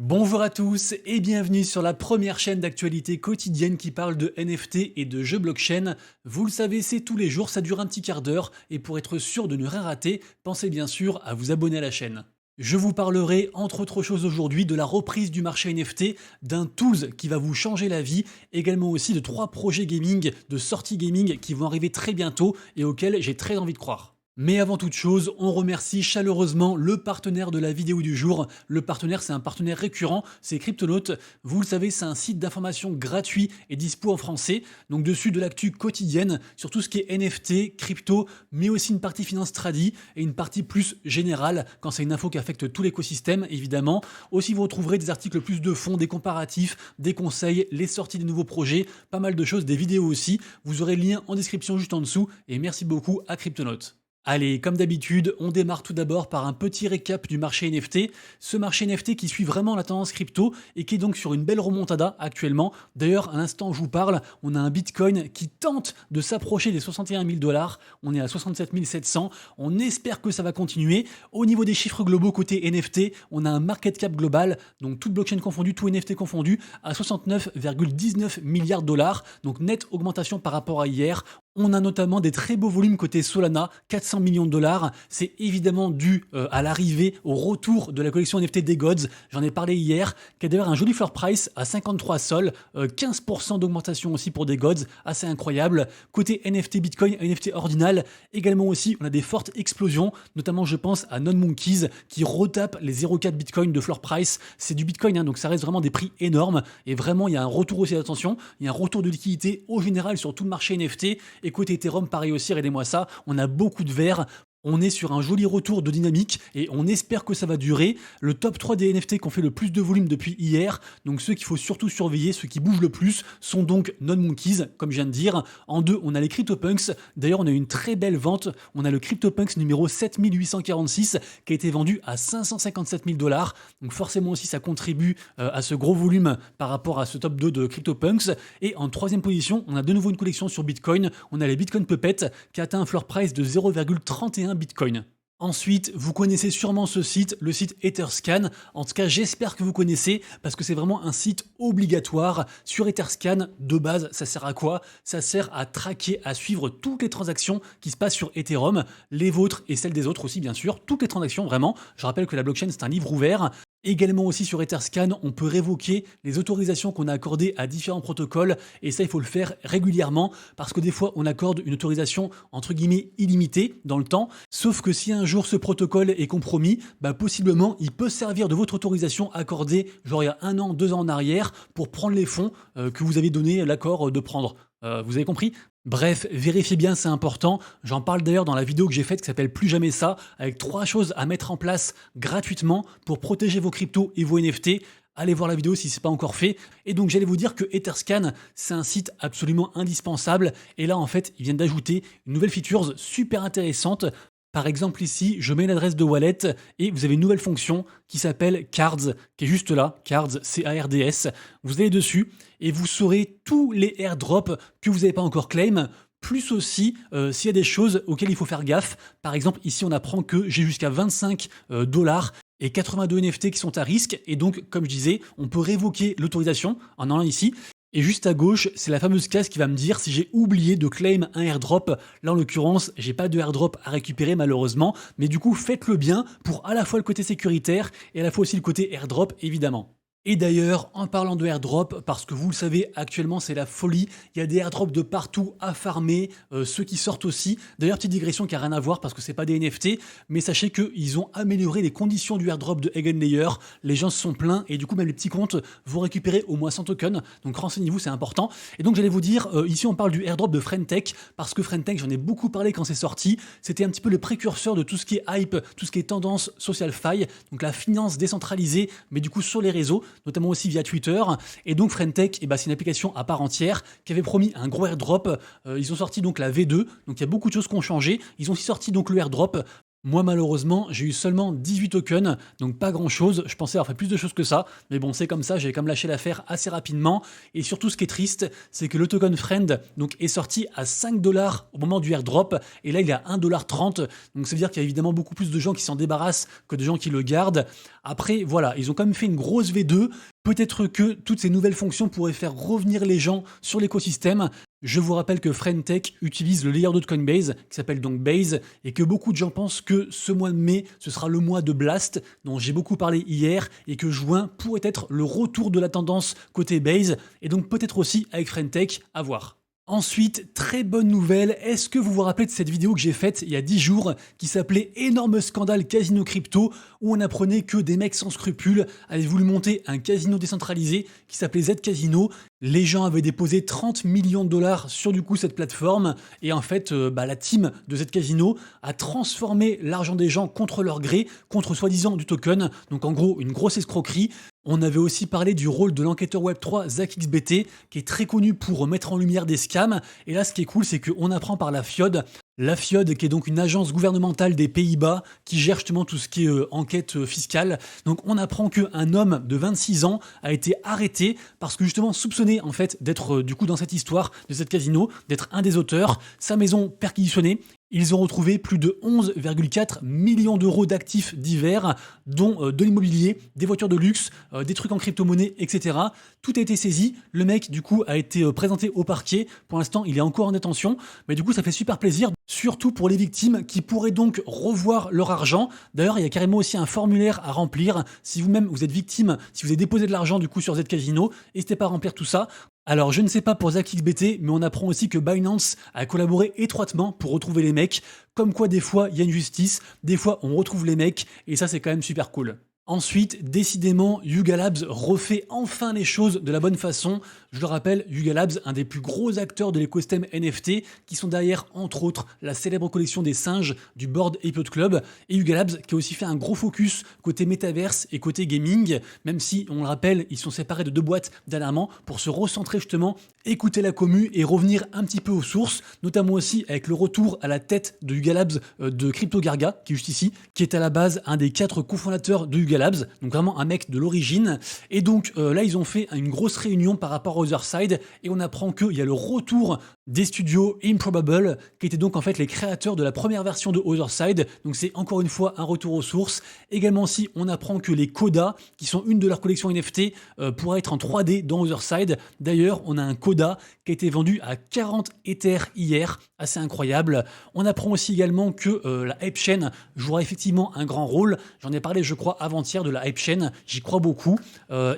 Bonjour à tous et bienvenue sur la première chaîne d'actualité quotidienne qui parle de NFT et de jeux blockchain. Vous le savez, c'est tous les jours, ça dure un petit quart d'heure et pour être sûr de ne rien rater, pensez bien sûr à vous abonner à la chaîne. Je vous parlerai entre autres choses aujourd'hui de la reprise du marché NFT, d'un tools qui va vous changer la vie, également aussi de 3 projets gaming, de sorties gaming qui vont arriver très bientôt et auxquels j'ai très envie de croire. Mais avant toute chose, on remercie chaleureusement le partenaire de la vidéo du jour. Le partenaire, c'est un partenaire récurrent, c'est Cryptonaut. Vous le savez, c'est un site d'information gratuit et dispo en français. Donc dessus de l'actu quotidienne sur tout ce qui est NFT, crypto, mais aussi une partie finance tradi et une partie plus générale quand c'est une info qui affecte tout l'écosystème, évidemment. Aussi, vous retrouverez des articles plus de fond, des comparatifs, des conseils, les sorties des nouveaux projets, pas mal de choses, des vidéos aussi. Vous aurez le lien en description juste en dessous et merci beaucoup à Cryptonaut. Allez, comme d'habitude, on démarre tout d'abord par un petit récap du marché NFT. Ce marché NFT qui suit vraiment la tendance crypto et qui est donc sur une belle remontada actuellement. D'ailleurs, à l'instant où je vous parle, on a un Bitcoin qui tente de s'approcher des 61 000 $. On est à 67 700. On espère que ça va continuer. Au niveau des chiffres globaux côté NFT, on a un market cap global, donc toute blockchain confondue, tout NFT confondu, à 69,19 milliards de $. Donc nette augmentation par rapport à hier. On a notamment des très beaux volumes côté Solana, 400 millions de $. C'est évidemment dû à l'arrivée, au retour de la collection NFT des Gods. J'en ai parlé hier, qui a d'ailleurs un joli floor price à 53 sols, 15% d'augmentation aussi pour des Gods, assez incroyable. Côté NFT Bitcoin, NFT Ordinal, également aussi, on a des fortes explosions, notamment je pense à Non-Monkeys qui retape les 0,4 Bitcoin de floor price. C'est du Bitcoin, hein, donc ça reste vraiment des prix énormes. Et vraiment, il y a un retour aussi d'attention, il y a un retour de liquidité au général sur tout le marché NFT. Et côté Ethereum, pareil aussi, aidez-moi ça, on a beaucoup de vert. On est sur un joli retour de dynamique et on espère que ça va durer. Le top 3 des NFT qui ont fait le plus de volume depuis hier, donc ceux qu'il faut surtout surveiller, ceux qui bougent le plus, sont donc Non-Monkeys, comme je viens de dire. En 2, on a les CryptoPunks. D'ailleurs, on a eu une très belle vente. On a le CryptoPunks numéro 7846 qui a été vendu à 557 000 $. Donc forcément aussi, ça contribue à ce gros volume par rapport à ce top 2 de CryptoPunks. Et en 3e position, on a de nouveau une collection sur Bitcoin. On a les Bitcoin Puppet qui a atteint un floor price de 0,31 Bitcoin. Ensuite, vous connaissez sûrement ce site, le site Etherscan. En tout cas, j'espère que vous connaissez parce que c'est vraiment un site obligatoire. Sur Etherscan, de base, ça sert à quoi? Ça sert à traquer, à suivre toutes les transactions qui se passent sur Ethereum, les vôtres et celles des autres aussi, bien sûr. Toutes les transactions, vraiment. Je rappelle que la blockchain, c'est un livre ouvert. Également aussi sur Etherscan, on peut révoquer les autorisations qu'on a accordées à différents protocoles et ça il faut le faire régulièrement parce que des fois on accorde une autorisation entre guillemets illimitée dans le temps, sauf que si un jour ce protocole est compromis, possiblement il peut servir de votre autorisation accordée genre il y a 1 an, 2 ans en arrière pour prendre les fonds que vous avez donné l'accord de prendre. Vous avez compris? Bref, vérifiez bien, c'est important. J'en parle d'ailleurs dans la vidéo que j'ai faite qui s'appelle Plus jamais ça, avec 3 choses à mettre en place gratuitement pour protéger vos cryptos et vos NFT. Allez voir la vidéo si ce n'est pas encore fait. Et donc j'allais vous dire que Etherscan, c'est un site absolument indispensable. Et là en fait, ils viennent d'ajouter une nouvelle feature super intéressante. Par exemple ici, je mets l'adresse de wallet et vous avez une nouvelle fonction qui s'appelle Cards, qui est juste là, Cards, C-A-R-D-S. Vous allez dessus et vous saurez tous les airdrops que vous n'avez pas encore claim, plus aussi s'il y a des choses auxquelles il faut faire gaffe. Par exemple, ici on apprend que j'ai jusqu'à 25 $ et 82 NFT qui sont à risque. Et donc, comme je disais, on peut révoquer l'autorisation en allant ici. Et juste à gauche, c'est la fameuse case qui va me dire si j'ai oublié de claim un airdrop. Là, en l'occurrence, j'ai pas de airdrop à récupérer malheureusement. Mais du coup, faites-le bien pour à la fois le côté sécuritaire et à la fois aussi le côté airdrop, évidemment. Et d'ailleurs, en parlant de airdrop, parce que vous le savez, actuellement c'est la folie, il y a des airdrops de partout à farmer, ceux qui sortent aussi. D'ailleurs, petite digression qui n'a rien à voir parce que c'est pas des NFT, mais sachez qu'ils ont amélioré les conditions du airdrop de Eigenlayer. Les gens se sont plaints et du coup, même les petits comptes vont récupérer au moins 100 tokens. Donc renseignez-vous, c'est important. Et donc j'allais vous dire, ici on parle du airdrop de Friendtech, parce que Friendtech, j'en ai beaucoup parlé quand c'est sorti. C'était un petit peu le précurseur de tout ce qui est hype, tout ce qui est tendance social fi, donc la finance décentralisée, mais du coup sur les réseaux, notamment aussi via Twitter. Et donc Friendtech, c'est une application à part entière qui avait promis un gros airdrop. Ils ont sorti donc la V2, donc il y a beaucoup de choses qui ont changé. Ils ont aussi sorti donc le airdrop. Moi, malheureusement, j'ai eu seulement 18 tokens, donc pas grand-chose. Je pensais avoir fait plus de choses que ça, mais bon, c'est comme ça, j'ai quand même lâché l'affaire assez rapidement. Et surtout, ce qui est triste, c'est que le token Friend donc, est sorti à 5 dollars au moment du airdrop, et là, il est à 1,30 $. Donc, ça veut dire qu'il y a évidemment beaucoup plus de gens qui s'en débarrassent que de gens qui le gardent. Après, voilà, ils ont quand même fait une grosse V2. Peut-être que toutes ces nouvelles fonctions pourraient faire revenir les gens sur l'écosystème. Je vous rappelle que Friendtech utilise le layer 2 de Coinbase, qui s'appelle donc Base, et que beaucoup de gens pensent que ce mois de mai, ce sera le mois de Blast, dont j'ai beaucoup parlé hier, et que juin pourrait être le retour de la tendance côté Base, et donc peut-être aussi avec Friendtech, à voir. Ensuite, très bonne nouvelle, est-ce que vous vous rappelez de cette vidéo que j'ai faite il y a 10 jours qui s'appelait Énorme scandale casino crypto où on apprenait que des mecs sans scrupules avaient voulu monter un casino décentralisé qui s'appelait Z Casino. Les gens avaient déposé 30 millions de dollars sur du coup cette plateforme et en fait la team de Z Casino a transformé l'argent des gens contre leur gré, contre soi-disant du token, donc en gros une grosse escroquerie. On avait aussi parlé du rôle de l'enquêteur Web3 ZachXBT, qui est très connu pour mettre en lumière des scams. Et là, ce qui est cool, c'est qu'on apprend par la FIOD. La FIOD, qui est donc une agence gouvernementale des Pays-Bas, qui gère justement tout ce qui est enquête fiscale. Donc on apprend qu'un homme de 26 ans a été arrêté parce que justement soupçonné en fait d'être du coup dans cette histoire de cette casino, d'être un des auteurs. Sa maison perquisitionnée. Ils ont retrouvé plus de 11,4 millions d'euros d'actifs divers, dont de l'immobilier, des voitures de luxe, des trucs en crypto-monnaie, etc. Tout a été saisi. Le mec, du coup, a été présenté au parquet. Pour l'instant, il est encore en détention. Mais du coup, ça fait super plaisir, surtout pour les victimes qui pourraient donc revoir leur argent. D'ailleurs, il y a carrément aussi un formulaire à remplir. Si vous-même, vous êtes victime, si vous avez déposé de l'argent, du coup, sur Z Casino, n'hésitez pas à remplir tout ça. Alors, je ne sais pas pour ZachXBT, mais on apprend aussi que Binance a collaboré étroitement pour retrouver les mecs. Comme quoi, des fois, il y a une justice, des fois, on retrouve les mecs, et ça, c'est quand même super cool. Ensuite, décidément, Yuga Labs refait enfin les choses de la bonne façon. Je le rappelle, Yuga Labs, un des plus gros acteurs de l'écosystème NFT, qui sont derrière, entre autres, la célèbre collection des singes du Bored Ape Club, et Yuga Labs qui a aussi fait un gros focus côté métaverse et côté gaming, même si, on le rappelle, ils sont séparés de deux boîtes dernièrement pour se recentrer justement, écouter la commu et revenir un petit peu aux sources, notamment aussi avec le retour à la tête de Yuga Labs de Crypto Garga, qui est juste ici, qui est à la base un des 4 cofondateurs de Yuga Labs, donc vraiment un mec de l'origine. Et donc là, ils ont fait une grosse réunion par rapport aux Other Side et on apprend qu'il y a le retour des studios Improbable, qui étaient donc en fait les créateurs de la première version de Other Side. Donc c'est encore une fois un retour aux sources. Également aussi, on apprend que les Coda, qui sont une de leurs collections NFT, pourraient être en 3D dans Other Side. D'ailleurs, on a un Coda qui a été vendu à 40 Ethers hier, assez incroyable. On apprend aussi également que la Hype Chain jouera effectivement un grand rôle. J'en ai parlé, je crois, avant-hier de la Hype Chain, j'y crois beaucoup.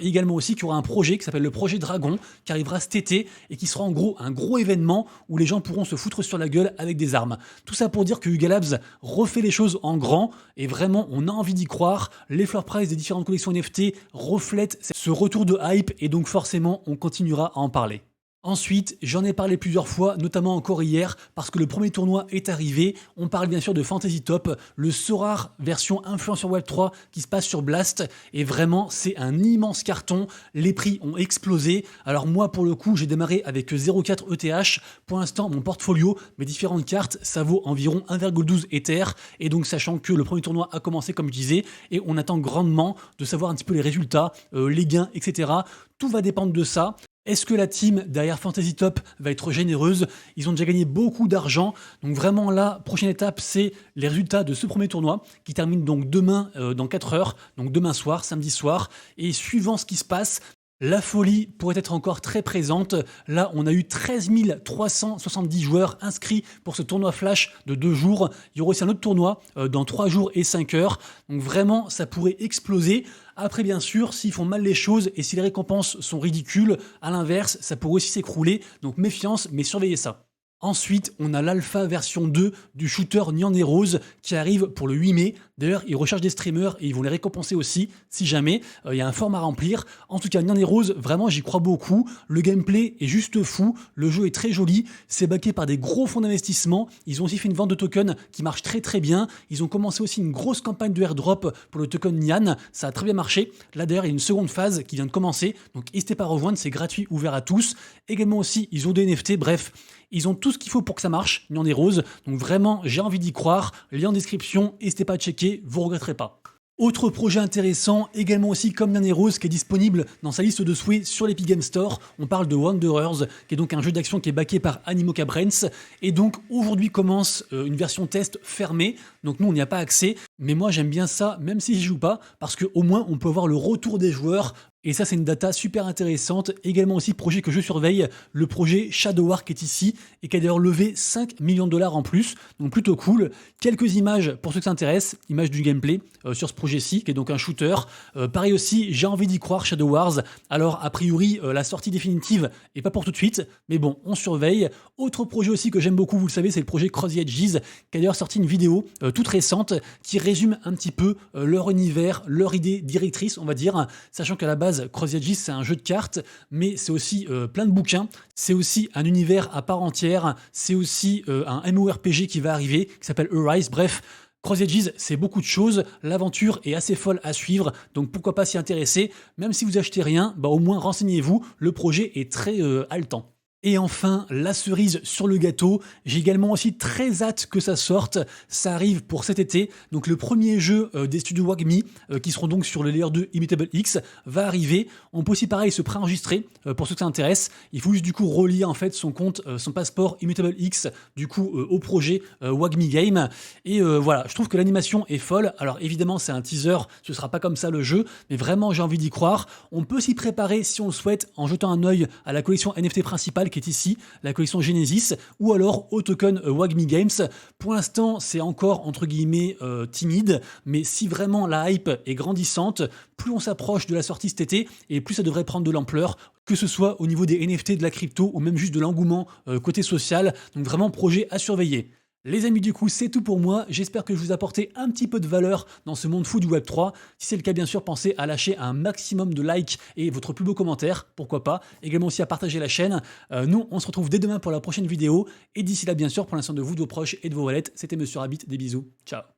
Également aussi qu'il y aura un projet qui s'appelle le projet Dragon, qui arrivera cet été et qui sera en gros un gros événement où les gens pourront se foutre sur la gueule avec des armes. Tout ça pour dire que Yuga Labs refait les choses en grand et vraiment on a envie d'y croire. Les floor price des différentes collections NFT reflètent ce retour de hype et donc forcément on continuera à en parler. Ensuite, j'en ai parlé plusieurs fois, notamment encore hier, parce que le premier tournoi est arrivé. On parle bien sûr de Fantasy Top, le Sorare version influenceur Web3 qui se passe sur Blast. Et vraiment, c'est un immense carton. Les prix ont explosé. Alors moi, pour le coup, j'ai démarré avec 0,4 ETH. Pour l'instant, mon portfolio, mes différentes cartes, ça vaut environ 1,12 Ether. Et donc, sachant que le premier tournoi a commencé, comme je disais, et on attend grandement de savoir un petit peu les résultats, les gains, etc. Tout va dépendre de ça. Est-ce que la team derrière Fantasy Top va être généreuse? Ils ont déjà gagné beaucoup d'argent. Donc vraiment là, prochaine étape, c'est les résultats de ce premier tournoi qui termine donc demain dans 4 heures, donc demain soir, samedi soir. Et suivant ce qui se passe, la folie pourrait être encore très présente. Là, on a eu 13 370 joueurs inscrits pour ce tournoi flash de 2 jours. Il y aura aussi un autre tournoi dans 3 jours et 5 heures. Donc vraiment, ça pourrait exploser. Après, bien sûr, s'ils font mal les choses et si les récompenses sont ridicules, à l'inverse, ça pourrait aussi s'écrouler. Donc méfiance, mais surveillez ça. Ensuite, on a l'alpha version 2 du shooter Nyan Heroes qui arrive pour le 8 mai. D'ailleurs, ils recherchent des streamers et ils vont les récompenser aussi, si jamais. Il y a un form à remplir. En tout cas, Nyan Heroes, vraiment, j'y crois beaucoup. Le gameplay est juste fou. Le jeu est très joli. C'est backé par des gros fonds d'investissement. Ils ont aussi fait une vente de tokens qui marche très très bien. Ils ont commencé aussi une grosse campagne de airdrop pour le token Nyan. Ça a très bien marché. Là, d'ailleurs, il y a une seconde phase qui vient de commencer. Donc, n'hésitez pas à rejoindre. C'est gratuit, ouvert à tous. Également aussi, ils ont des NFT. Bref, Ils ont tout ce qu'il faut pour que ça marche, Nyandé Rose. Donc vraiment, j'ai envie d'y croire. Lien en description, n'hésitez pas à checker, vous regretterez pas. Autre projet intéressant, également aussi comme Nyandé Rose, qui est disponible dans sa liste de souhaits sur l'Epic Game Store. On parle de Wanderers, qui est donc un jeu d'action qui est backé par Animoca Brains. Et donc aujourd'hui commence une version test fermée. Donc nous on n'y a pas accès. Mais moi j'aime bien ça, même si j'y joue pas, parce qu'au moins on peut avoir le retour des joueurs. Et ça, c'est une data super intéressante. Également aussi, projet que je surveille, le projet Shadow Arc est ici et qui a d'ailleurs levé 5 millions de dollars en plus. Donc plutôt cool. Quelques images pour ceux qui s'intéressent, images du gameplay sur ce projet-ci, qui est donc un shooter. Pareil aussi, j'ai envie d'y croire, Shadow Wars. Alors, a priori, la sortie définitive est pas pour tout de suite, mais bon, on surveille. Autre projet aussi que j'aime beaucoup, vous le savez, c'est le projet Cross the Edges, qui a d'ailleurs sorti une vidéo toute récente qui résume un petit peu leur univers, leur idée directrice, on va dire, sachant qu'à la base, Cross the Edges, c'est un jeu de cartes, mais c'est aussi plein de bouquins, c'est aussi un univers à part entière, c'est aussi un MMORPG qui va arriver, qui s'appelle Arise, bref, Cross the Edges, c'est beaucoup de choses, l'aventure est assez folle à suivre, donc pourquoi pas s'y intéresser, même si vous achetez rien, bah au moins renseignez-vous, le projet est très haletant. Et enfin, la cerise sur le gâteau, j'ai également aussi très hâte que ça sorte, ça arrive pour cet été, donc le premier jeu des studios WAGMI, qui seront donc sur le layer 2 Immutable X, va arriver. On peut aussi pareil se préenregistrer, pour ceux que ça intéresse, il faut juste du coup relier en fait son compte, son passeport Immutable X, du coup au projet WAGMI Game, et voilà, je trouve que l'animation est folle, alors évidemment c'est un teaser, ce sera pas comme ça le jeu, mais vraiment j'ai envie d'y croire. On peut s'y préparer si on le souhaite en jetant un œil à la collection NFT principale qui est ici, la collection Genesis, ou alors au token WAGMI Games. Pour l'instant, c'est encore entre guillemets timide, mais si vraiment la hype est grandissante, plus on s'approche de la sortie cet été, et plus ça devrait prendre de l'ampleur, que ce soit au niveau des NFT, de la crypto, ou même juste de l'engouement côté social. Donc vraiment, projet à surveiller. Les amis, du coup, c'est tout pour moi. J'espère que je vous ai apporté un petit peu de valeur dans ce monde fou du Web3. Si c'est le cas, bien sûr, pensez à lâcher un maximum de likes et votre plus beau commentaire, pourquoi pas. Également aussi à partager la chaîne. Nous, on se retrouve dès demain pour la prochaine vidéo. Et d'ici là, bien sûr, pour l'instant de vous, de vos proches et de vos wallets, c'était Monsieur Rabbit. Des bisous. Ciao.